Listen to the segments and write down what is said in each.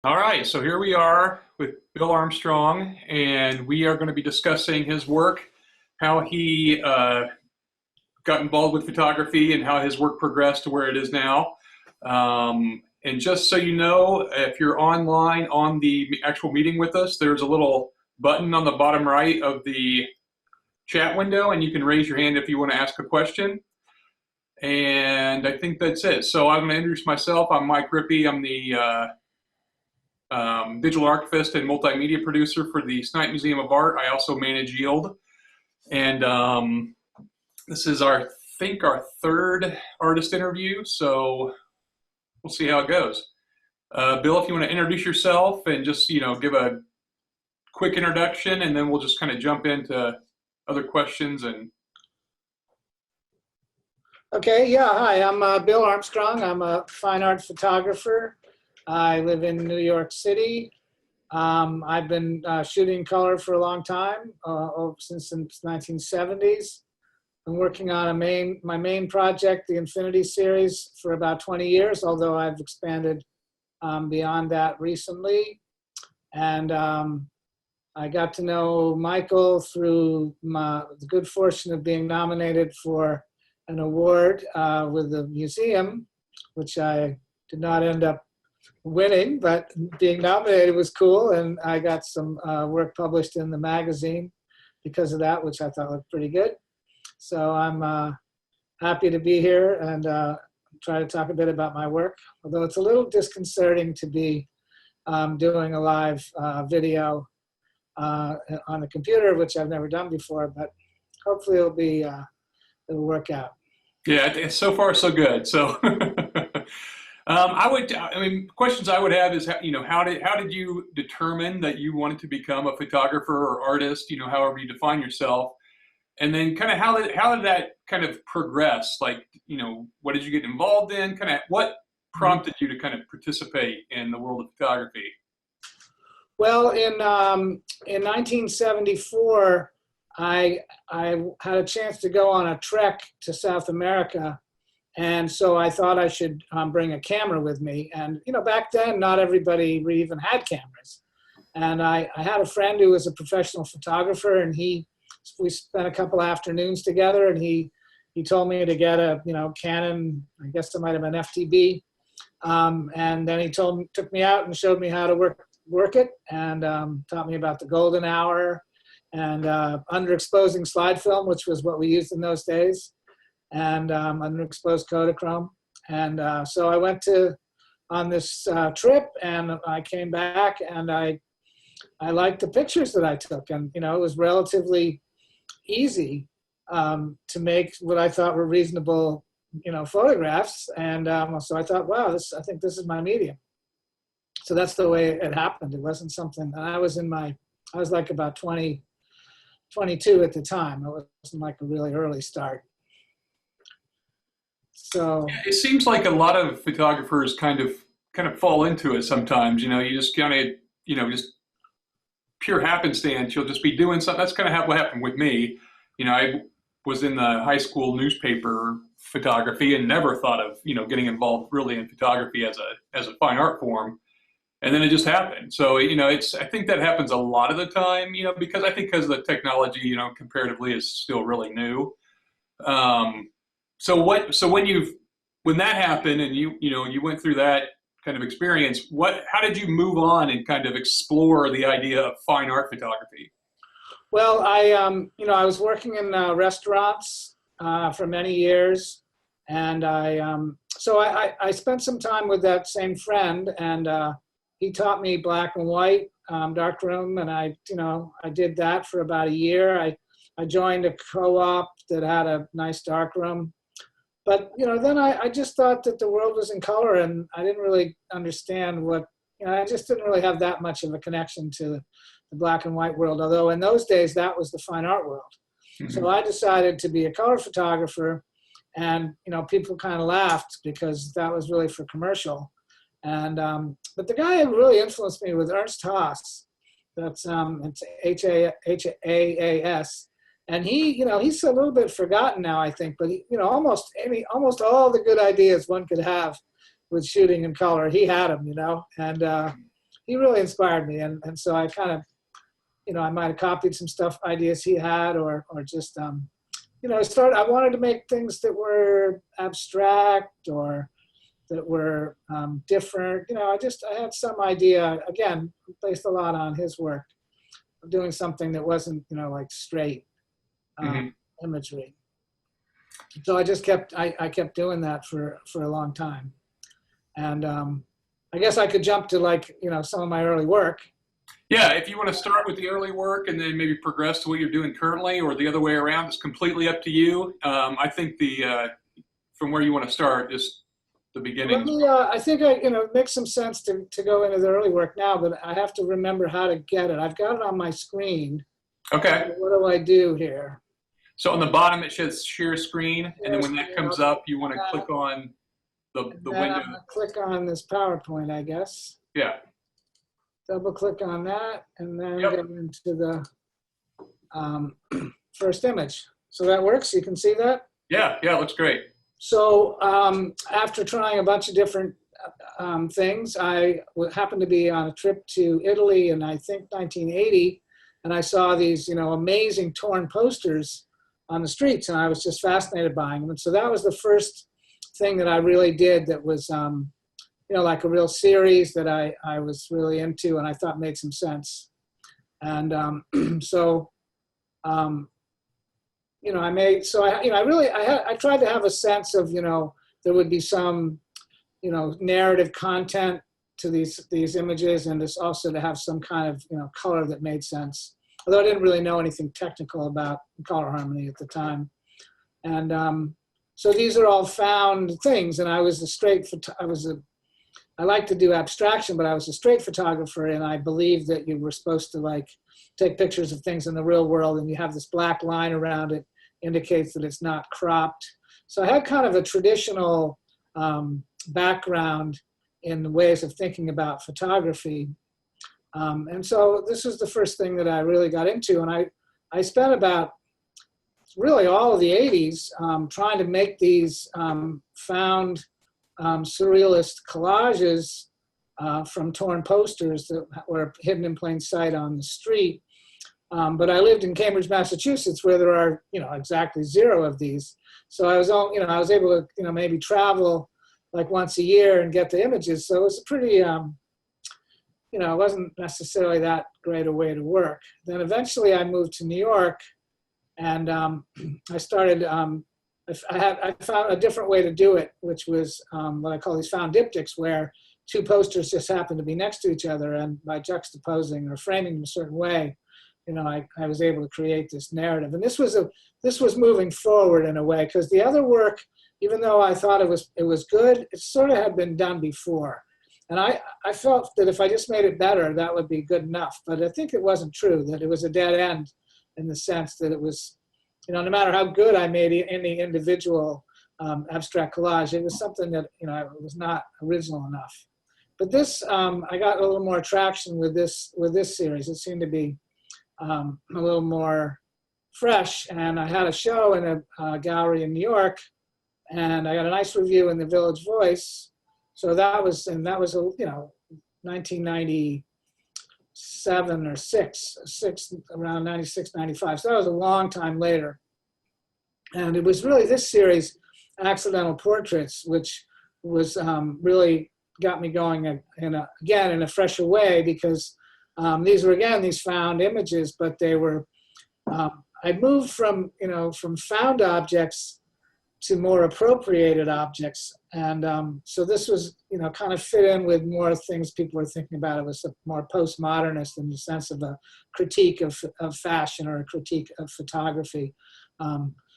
All right, so here we are with Bill Armstrong, and we are going to be discussing his work, how he got involved with photography, and how his work progressed to where it is now. And just so you know, if you're online on the actual meeting with us, there's a little button on the bottom right of the chat window, and you can raise your hand if you want to ask a question. And I think that's it. So I'm going to introduce myself. I'm Mike Rippey. I'm the digital archivist and multimedia producer for the Snipe Museum of Art. I also manage Yield. And this is I think our third artist interview, so we'll see how it goes. Bill, if you want to introduce yourself and just, give a quick introduction, and then we'll just kind of jump into other questions. And Okay, yeah, hi, I'm Bill Armstrong. I'm a fine art photographer. I live in New York City. I've been shooting color for a long time, since the 1970s. I'm working on my main project, the Infinity series, for about 20 years, although I've expanded beyond that recently. And I got to know Michael through the good fortune of being nominated for an award with the museum, which I did not end up winning, but being nominated was cool, and I got some work published in the magazine because of that, which I thought looked pretty good. So I'm happy to be here and try to talk a bit about my work, although it's a little disconcerting to be doing a live video on the computer, which I've never done before, but hopefully it'll work out. yeah, so far so good. So questions I would have is, how did you determine that you wanted to become a photographer or artist, however you define yourself? And then kind of how did that kind of progress? Like, what did you get involved in? Kind of what prompted you to kind of participate in the world of photography? Well, in 1974, I had a chance to go on a trek to South America. And so I thought I should bring a camera with me. And, back then, not everybody even had cameras. And I had a friend who was a professional photographer, and we spent a couple afternoons together, and he told me to get a, Canon, I guess it might have been FTB. And then he took me out and showed me how to work it, and taught me about the golden hour and underexposing slide film, which was what we used in those days, and underexposed Kodachrome. And so I went on this trip, and I came back, and I liked the pictures that I took. And, it was relatively easy to make what I thought were reasonable, photographs. And so I thought, wow, I think this is my medium. So that's the way it happened. It wasn't something that I was like about 22 at the time. It wasn't like a really early start. So It seems like a lot of photographers kind of fall into it sometimes. You just kind of, just pure happenstance. You'll just be doing something. That's kind of what happened with me. I was in the high school newspaper photography and never thought of, getting involved really in photography as a fine art form. And then it just happened. So, I think that happens a lot of the time, because the technology, comparatively is still really new. So when that happened and you went through that kind of experience, how did you move on and kind of explore the idea of fine art photography? Well, I was working in restaurants for many years, and so I spent some time with that same friend, and he taught me black and white, darkroom, and I did that for about a year. I joined a co-op that had a nice darkroom, but then I just thought that the world was in color, and I didn't really understand I just didn't really have that much of a connection to the black and white world, although in those days that was the fine art world. Mm-hmm. So I decided to be a color photographer, and people kind of laughed because that was really for commercial. And but the guy who really influenced me was Ernst Haas. That's it's Haas, and he's a little bit forgotten now, I think. But almost all the good ideas one could have with shooting in color, he had them. And he really inspired me. And so I kind of, I might have copied some stuff, ideas he had, or just, I wanted to make things that were abstract or that were different. I had some idea, again, based a lot on his work, of doing something that wasn't, like straight imagery. So I just I kept doing that for a long time. And I guess I could jump to some of my early work. Yeah, if you want to start with the early work and then maybe progress to what you're doing currently, or the other way around, it's completely up to you. I think from where you want to start is the beginning. I think it makes some sense to go into the early work now, but I have to remember how to get it. I've got it on my screen. Okay. What do I do here? So on the bottom it says share screen, and then when that comes up, you want to click on the window. Click on this PowerPoint, I guess. Yeah. Double click on that, and then get into the first image. So that works. You can see that? Yeah, it looks great. So after trying a bunch of different things, I happened to be on a trip to Italy in, I think, 1980, and I saw these, amazing torn posters on the streets, and I was just fascinated by them. And so that was the first thing that I really did that was, like a real series that I was really into and I thought made some sense. And I tried to have a sense of, there would be some, narrative content to these images, and this also to have some kind of, color that made sense. Although I didn't really know anything technical about color harmony at the time. And so these are all found things, and I like to do abstraction, but I was a straight photographer, and I believed that you were supposed to take pictures of things in the real world, and you have this black line around it, indicates that it's not cropped. So I had kind of a traditional background in the ways of thinking about photography. And so this was the first thing that I really got into, and I spent about really all of the 80s trying to make these found surrealist collages from torn posters that were hidden in plain sight on the street. But I lived in Cambridge, Massachusetts, where there are, exactly 0 of these. So I was able to, maybe travel like once a year and get the images. So it was a pretty, it wasn't necessarily that great a way to work. Then eventually I moved to New York, and I started, I found a different way to do it, which was what I call these found diptychs, where 2 posters just happen to be next to each other, and by juxtaposing or framing them a certain way, I was able to create this narrative. And this was moving forward in a way, because the other work, even though I thought it was good, it sort of had been done before. And I felt that if I just made it better, that would be good enough. But I think it wasn't true, that it was a dead end in the sense that it was, no matter how good I made any individual abstract collage, it was something that, was not original enough. But this, I got a little more traction with this series. It seemed to be a little more fresh. And I had a show in a gallery in New York, and I got a nice review in the Village Voice. So that was 1997 or six, around 96, 95. So that was a long time later. And it was really this series, Accidental Portraits, which was really got me going in a fresher way, because these were, again, these found images, but they were, I moved from found objects to more appropriated objects. And so this was, kind of fit in with more things people were thinking about. It was more postmodernist in the sense of a critique of fashion or a critique of photography.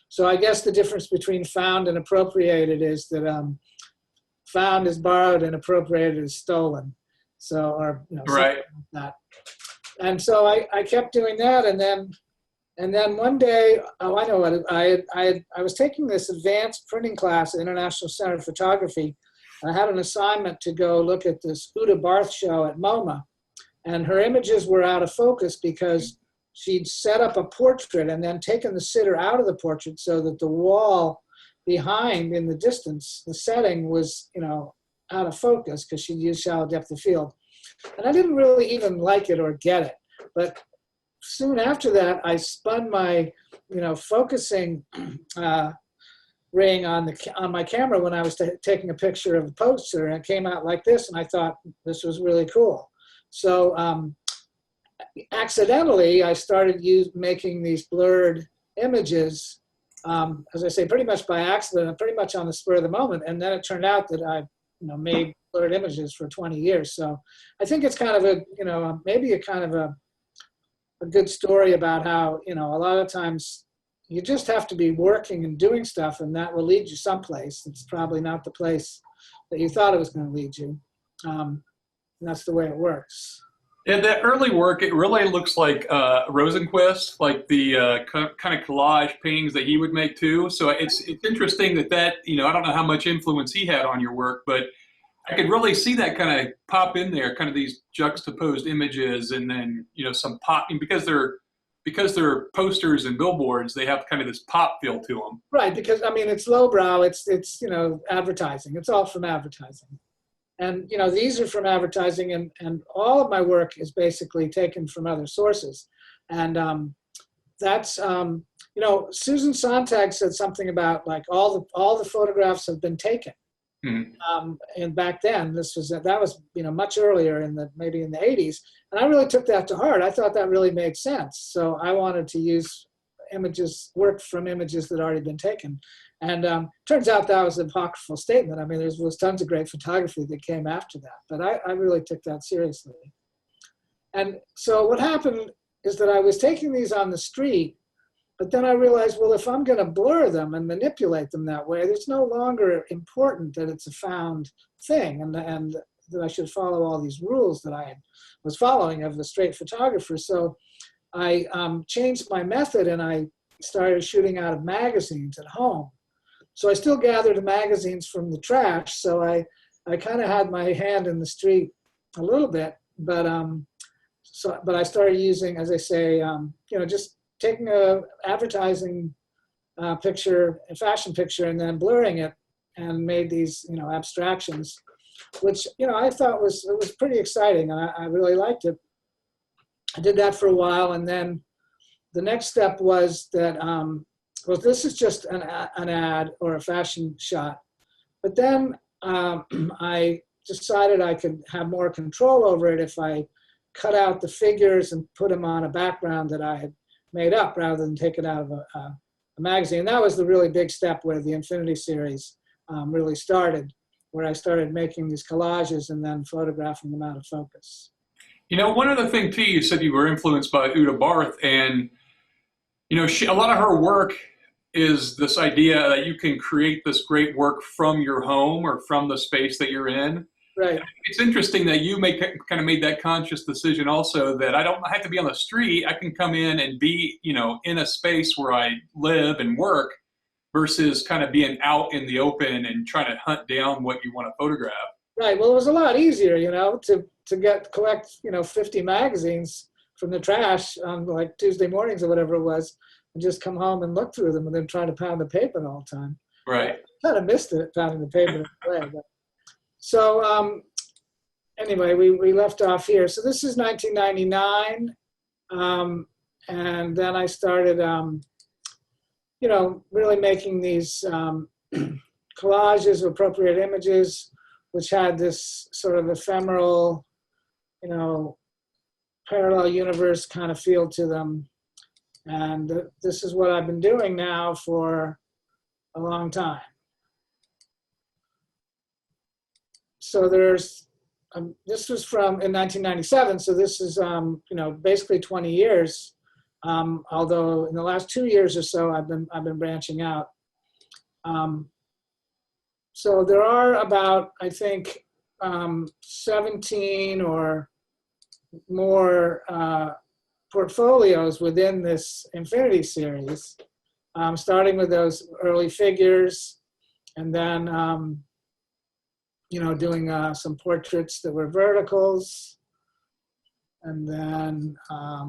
So I guess the difference between found and appropriated is that found is borrowed and appropriated is stolen. So, or, right. Like that. And so I kept doing that, and then one day, I know what, I was taking this advanced printing class at International Center of Photography, and I had an assignment to go look at this Uta Barth show at MoMA, and her images were out of focus because she'd set up a portrait and then taken the sitter out of the portrait so that the wall behind in the distance, the setting was, out of focus because she'd used shallow depth of field. And I didn't really even like it or get it. But soon after that, I spun my, focusing ring on my camera when I was taking a picture of a poster, and it came out like this, and I thought this was really cool. So accidentally, I started making these blurred images, as I say, pretty much by accident and pretty much on the spur of the moment. And then it turned out that I made blurred images for 20 years. So I think it's kind of a, maybe a kind of a good story about how, a lot of times you just have to be working and doing stuff, and that will lead you someplace. It's probably not the place that you thought it was going to lead you. And that's the way it works. In that early work, it really looks like Rosenquist, like the kind of collage paintings that he would make too. So it's interesting that I don't know how much influence he had on your work, but I could really see that kind of pop in there, kind of these juxtaposed images, and then some pop, because they're posters and billboards, they have kind of this pop feel to them. Right, because it's lowbrow, it's advertising. It's all from advertising. And, these are from advertising, and all of my work is basically taken from other sources. And that's, Susan Sontag said something about like all the photographs have been taken. Mm-hmm. And back then, that was much earlier maybe in the 80s. And I really took that to heart. I thought that really made sense. So I wanted to use work from images that had already been taken. And turns out that was an apocryphal statement. I mean, there was tons of great photography that came after that, but I really took that seriously. And so what happened is that I was taking these on the street, but then I realized, well, if I'm going to blur them and manipulate them that way, it's no longer important that it's a found thing, and that I should follow all these rules that I was following of the straight photographer. So I changed my method, and I started shooting out of magazines at home. So I still gathered magazines from the trash. So I kind of had my hand in the street a little bit, but I started using, as I say, just taking a advertising picture, a fashion picture, and then blurring it, and made these abstractions, which I thought was pretty exciting, and I really liked it. I did that for a while, and then the next step was that, well, this is just an ad or a fashion shot. But then I decided I could have more control over it if I cut out the figures and put them on a background that I had made up rather than take it out of a magazine. And that was the really big step where the Infinity series really started, where I started making these collages and then photographing them out of focus. One other thing too, you said you were influenced by Uta Barth, and a lot of her work is this idea that you can create this great work from your home or from the space that you're in. Right. It's interesting that you kind of made that conscious decision also, that I don't have to be on the street. I can come in and be, in a space where I live and work, versus kind of being out in the open and trying to hunt down what you want to photograph. Right. Well, it was a lot easier, to collect, 50 magazines from the trash on like Tuesday mornings or whatever it was, and just come home and look through them, and then try to pound the paper all the time. Right. I kind of missed it, pounding the paper in a way. But. So anyway, we left off here. So this is 1999, and then I started, really making these collages of appropriate images, which had this sort of ephemeral, parallel universe kind of feel to them. And this is what I've been doing now for a long time. So there's, this was in 1997, so this is, basically 20 years. Although in the last 2 years or so, I've been branching out. So there are about, I think, 17 or more portfolios within this Infinity series, starting with those early figures, and then doing some portraits that were verticals, and then I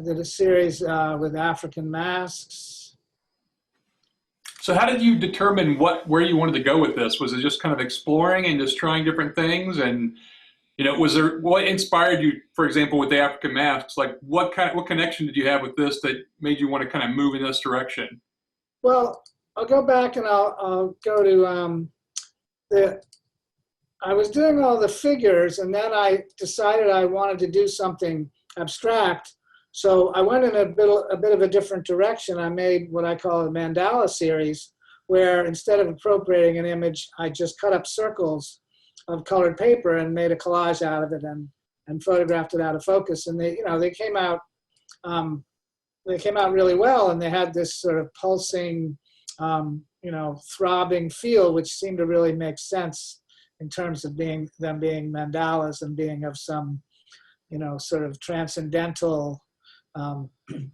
did a series with African masks. So how did you determine where you wanted to go with this? Was it just kind of exploring and just trying different things? And Was there what inspired you, for example, with the African masks? Like what connection did you have with this that made you want to kind of move in this direction? Well, I'll go back and I'll go to the. I was doing all the figures, and then I decided I wanted to do something abstract. So I went in a bit of a different direction. I made what I call a mandala series, where instead of appropriating an image, I just cut up circles of colored paper and made a collage out of it and photographed it out of focus. And they came out really well, and they had this sort of pulsing, throbbing feel, which seemed to really make sense in terms of them being mandalas and being of some, sort of transcendental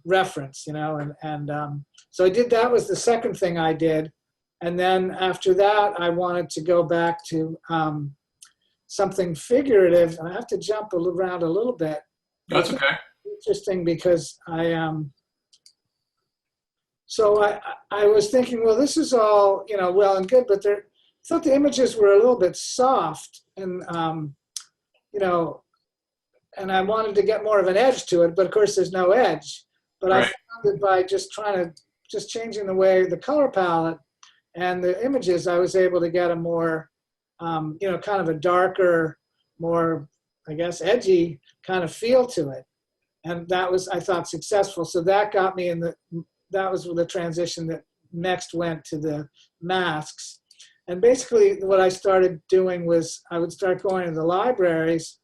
reference, so I did. That was the second thing I did. And then after that, I wanted to go back to something figurative. I have to jump around a little bit. That's okay. Interesting because so I was thinking, well, this is all, well and good, but I thought the images were a little bit soft and, and I wanted to get more of an edge to it, but of course there's no edge. But right. I found that by just changing the way the color palette and the images, I was able to get a more, kind of a darker, more, I guess, edgy kind of feel to it. And that was, I thought, successful. So that got me that was the transition that next went to the masks. And basically what I started doing was I would start going to the libraries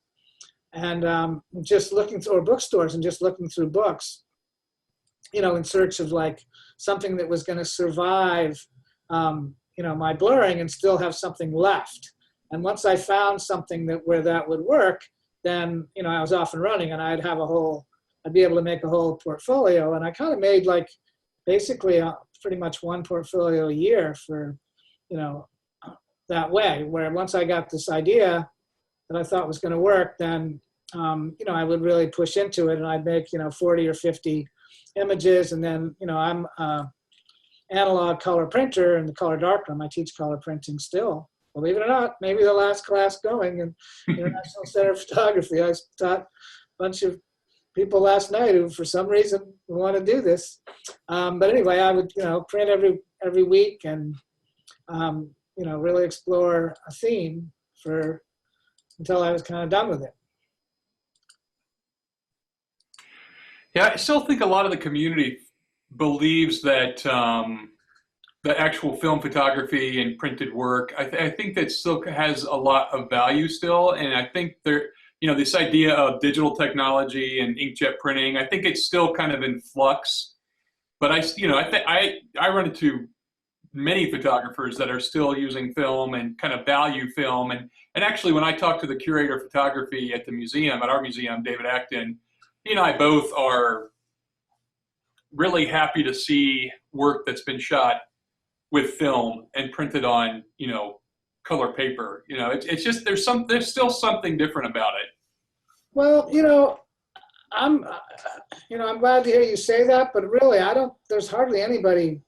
and just looking through, or bookstores, and just looking through books, in search of like something that was going to survive, my blurring and still have something left. And once I found something where that would work, then, I was off and running, and I'd be able to make a whole portfolio. And I kind of made basically pretty much one portfolio a year for, that way, where once I got this idea that I thought was going to work, then, I would really push into it, and I'd make, 40 or 50 images. And then, I'm analog color printer in the color darkroom. I teach color printing still, believe it or not, maybe the last class going in International Center of Photography. I taught a bunch of people last night who for some reason want to do this. But anyway, I would, print every week and, really explore a theme until I was kind of done with it. Yeah, I still think a lot of the community believes that the actual film photography and printed work, I think that still has a lot of value still. And I think this idea of digital technology and inkjet printing, I think it's still kind of in flux. But I run into many photographers that are still using film and kind of value film. And actually, when I talk to the curator of photography at our museum, David Acton, he and I both are really happy to see work that's been shot with film and printed on, color paper. It's just there's still something different about it. Well, I'm glad to hear you say that, but really, there's hardly anybody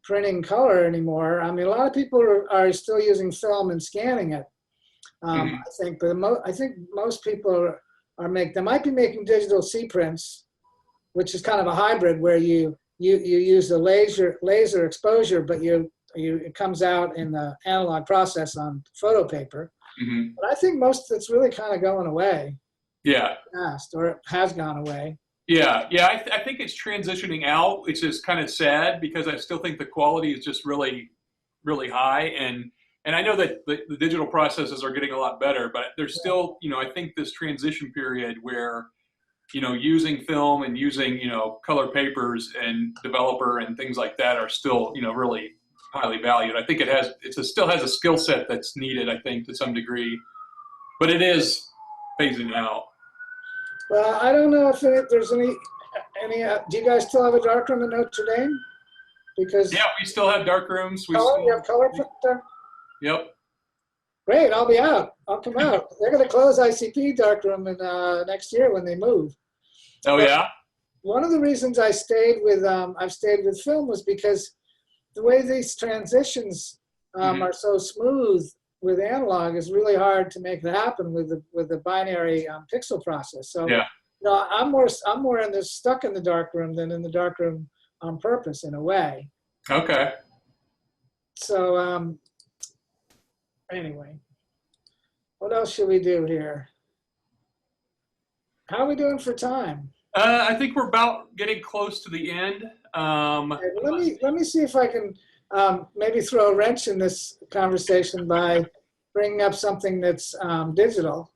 printing color anymore. I mean, a lot of people are still using film and scanning it. I think, but I think most people they might be making digital C prints, which is kind of a hybrid where you use the laser exposure, but it comes out in the analog process on photo paper. Mm-hmm. But I think it's really kind of going away. Yeah. Or it has gone away. Yeah. I think it's transitioning out, which is kind of sad because I still think the quality is just really, really high. And I know that the digital processes are getting a lot better, but there's still, I think this transition period where, using film and using, color papers and developer and things like that are still, really highly valued. I think it still has a skill set that's needed, I think, to some degree, but it is phasing out. Well, I don't know if there's any. Do you guys still have a darkroom in Notre Dame? Because we still have darkrooms. You have color printer? Yep. Great, I'll be out. I'll come out. They're going to close ICP darkroom next year when they move. Oh, but yeah? One of the reasons I've stayed with film was because the way these transitions are so smooth with analog is really hard to make it happen with the binary pixel process. So Yeah. I'm more in this stuck in the dark room than in the dark room on purpose in a way. Okay. So anyway, what else should we do here? How are we doing for time? I think we're about getting close to the end. Okay, well, let me see if I can maybe throw a wrench in this conversation by bringing up something that's digital.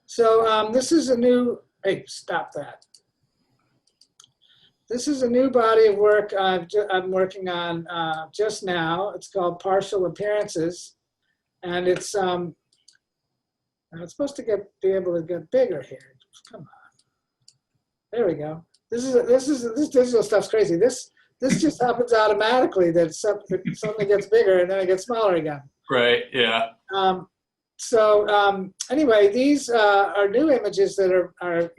So this is a new, hey, stop that. This is a new body of work I'm working on just now. It's called Partial Appearances, and it's supposed to be able to get bigger here. Come on, there we go. This digital stuff's crazy. This just happens automatically that something gets bigger and then it gets smaller again. Right. Yeah. Anyway, these are new images that are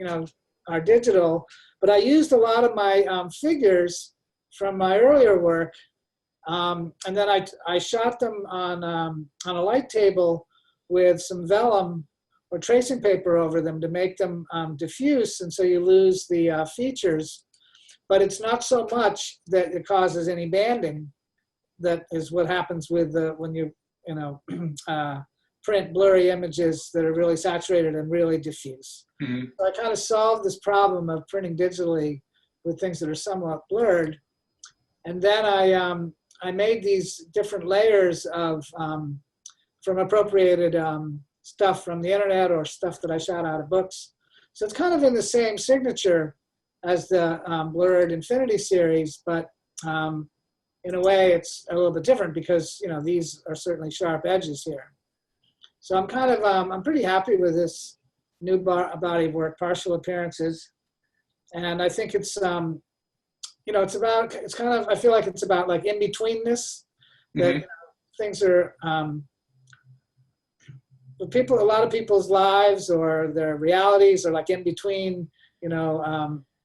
digital, but I used a lot of my figures from my earlier work, and then I shot them on a light table with some vellum or tracing paper over them to make them diffuse, and so you lose the features, but it's not so much that it causes any banding. That is what happens with when you print blurry images that are really saturated and really diffuse. Mm-hmm. So I kind of solved this problem of printing digitally with things that are somewhat blurred. And then I made these different layers of from appropriated stuff from the internet or stuff that I shot out of books. So it's kind of in the same signature as the blurred Infinity series, but in a way it's a little bit different because these are certainly sharp edges here. So I'm kind of, I'm pretty happy with this new body of work, Partial Appearances. And I think it's, it's kind of, I feel like it's about like in-betweenness, that things are, a lot of people's lives or their realities are like in between,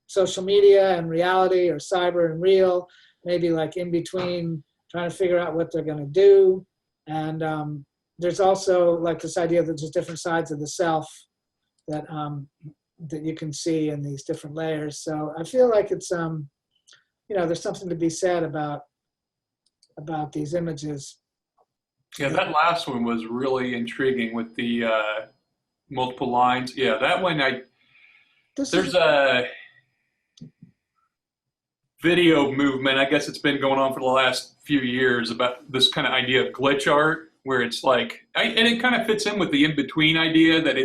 social media and reality or cyber and real, maybe like in between trying to figure out what they're going to do. And there's also like this idea that there's different sides of the self that that you can see in these different layers. So I feel like it's there's something to be said about these images. Yeah, that last one was really intriguing with the multiple lines. Yeah, that one there's a video movement. I guess it's been going on for the last few years about this kind of idea of glitch art, where it's like, and it kind of fits in with the in-between idea that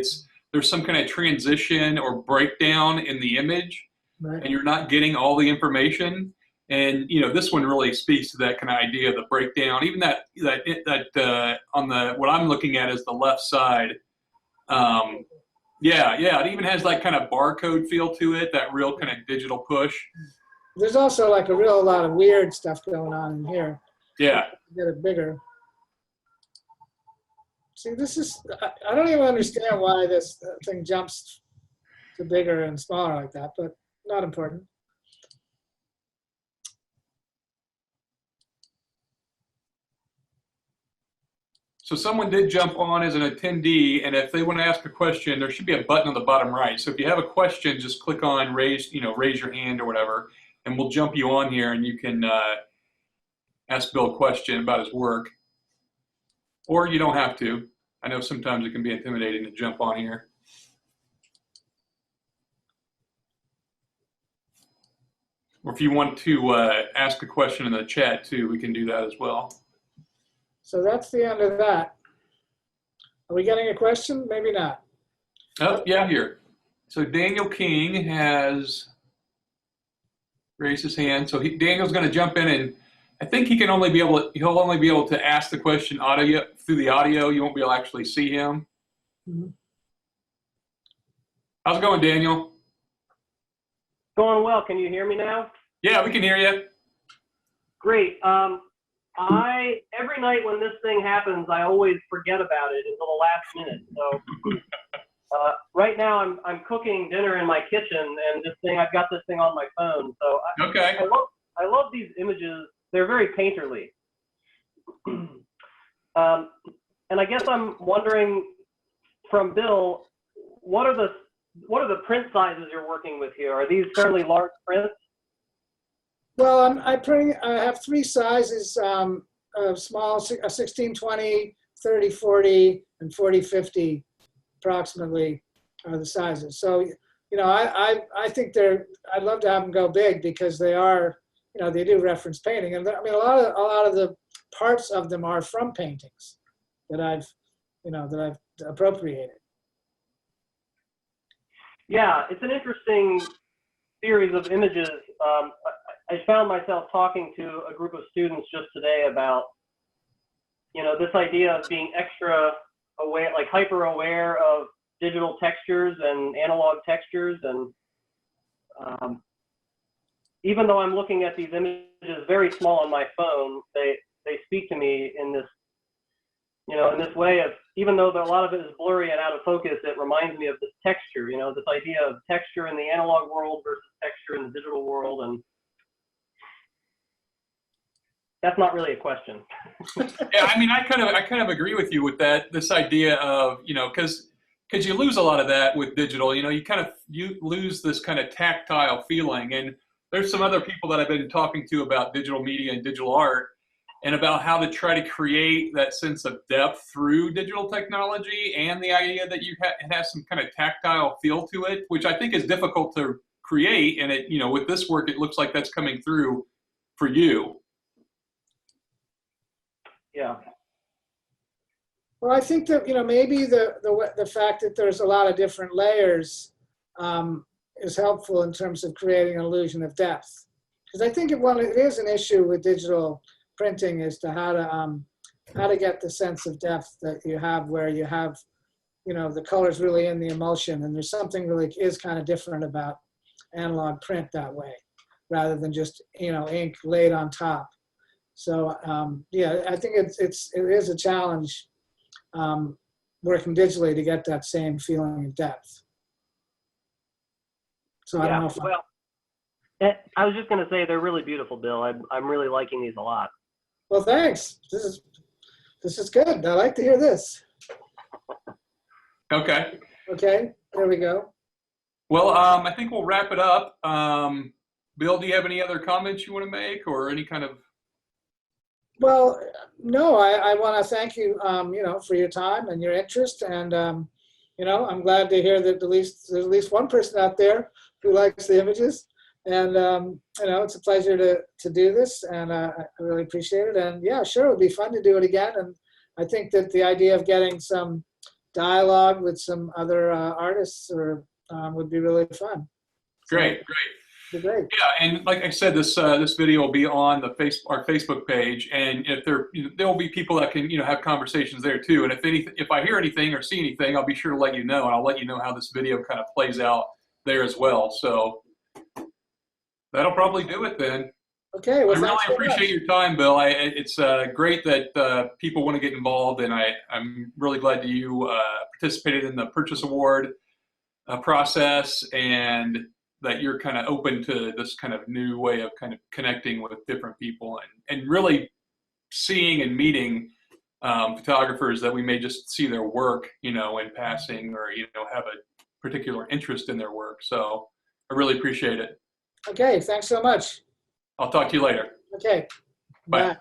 there's some kind of transition or breakdown in the image, right, and you're not getting all the information. And this one really speaks to that kind of idea of the breakdown. Even that on the what I'm looking at is the left side. Yeah, it even has like kind of barcode feel to it. That real kind of digital push. There's also like a real lot of weird stuff going on in here. Yeah. Get it bigger. See, this is, I don't even understand why this thing jumps to bigger and smaller like that, but not important. So someone did jump on as an attendee, and if they want to ask a question, there should be a button on the bottom right. So if you have a question, just click on raise your hand or whatever, and we'll jump you on here, and you can ask Bill a question about his work. Or you don't have to. I know sometimes it can be intimidating to jump on here. Or if you want to ask a question in the chat too, we can do that as well. So that's the end of that. Are we getting a question? Maybe not. Oh, yeah, here. So Daniel King has raised his hand. So Daniel's going to jump in, and I think he'll only be able to ask the question through the audio. You won't be able to actually see him. Mm-hmm. How's it going, Daniel? Going well. Can you hear me now? Yeah, we can hear you. Great. Every night when this thing happens, I always forget about it until the last minute. So right now I'm cooking dinner in my kitchen, and I've got this thing on my phone. So I love these images. They're very painterly. And I guess I'm wondering from Bill, what are the print sizes you're working with here? Are these fairly large prints? Well, I have three sizes, of small, a 1620, 3040, and 4050 approximately are the sizes. So, you know, I think I'd love to have them go big because they are, you know, they do reference painting. And I mean, a lot of the parts of them are from paintings that I've appropriated. Yeah, it's an interesting series of images. I found myself talking to a group of students just today about, you know, this idea of being extra aware, like hyper aware of digital textures and analog textures. And even though I'm looking at these images very small on my phone, they speak to me in this, you know, in this way of, even though a lot of it is blurry and out of focus, it reminds me of this texture, you know, this idea of texture in the analog world versus texture in the digital world. And that's not really a question. Yeah, I mean, I kind of agree with you with that. This idea of, you know, because you lose a lot of that with digital. You know, you lose this kind of tactile feeling. And there's some other people that I've been talking to about digital media and digital art, and about how to try to create that sense of depth through digital technology, and the idea that it has some kind of tactile feel to it, which I think is difficult to create. And it, you know, with this work, it looks like that's coming through for you. Yeah. Well, I think that, you know, maybe the fact that there's a lot of different layers is helpful in terms of creating an illusion of depth. Because I think it is an issue with digital printing as to how to get the sense of depth that you have, where you have, you know, the colors really in the emulsion, and there's something really is kind of different about analog print that way, rather than just, you know, ink laid on top. So yeah, I think it is a challenge working digitally to get that same feeling of depth. So I don't know if I was just going to say they're really beautiful, Bill. I'm really liking these a lot. Well, thanks. This is good. I like to hear this. Okay. Okay, there we go. Well, I think we'll wrap it up. Bill, do you have any other comments you want to make, or any kind of? Well, no, I want to thank you, you know, for your time and your interest. And, you know, I'm glad to hear that there's at least one person out there who likes the images. And, you know, it's a pleasure to do this, and I really appreciate it. And yeah, sure, it would be fun to do it again. And I think that the idea of getting some dialogue with some other artists would be really fun. Great. Great. Yeah, and like I said, this video will be on our Facebook page, and if there'll be people that can, you know, have conversations there too. And if I hear anything or see anything, I'll be sure to let you know, and I'll let you know how this video kind of plays out there as well. So that'll probably do it then. Okay. Well, I really appreciate your time, Bill. It's great that people want to get involved, and I'm really glad that you participated in the purchase award process, and that you're kind of open to this kind of new way of kind of connecting with different people, and really seeing and meeting photographers that we may just see their work, you know, in passing, or, you know, have a particular interest in their work. So I really appreciate it. Okay, thanks so much. I'll talk to you later. Okay. Bye. Bye.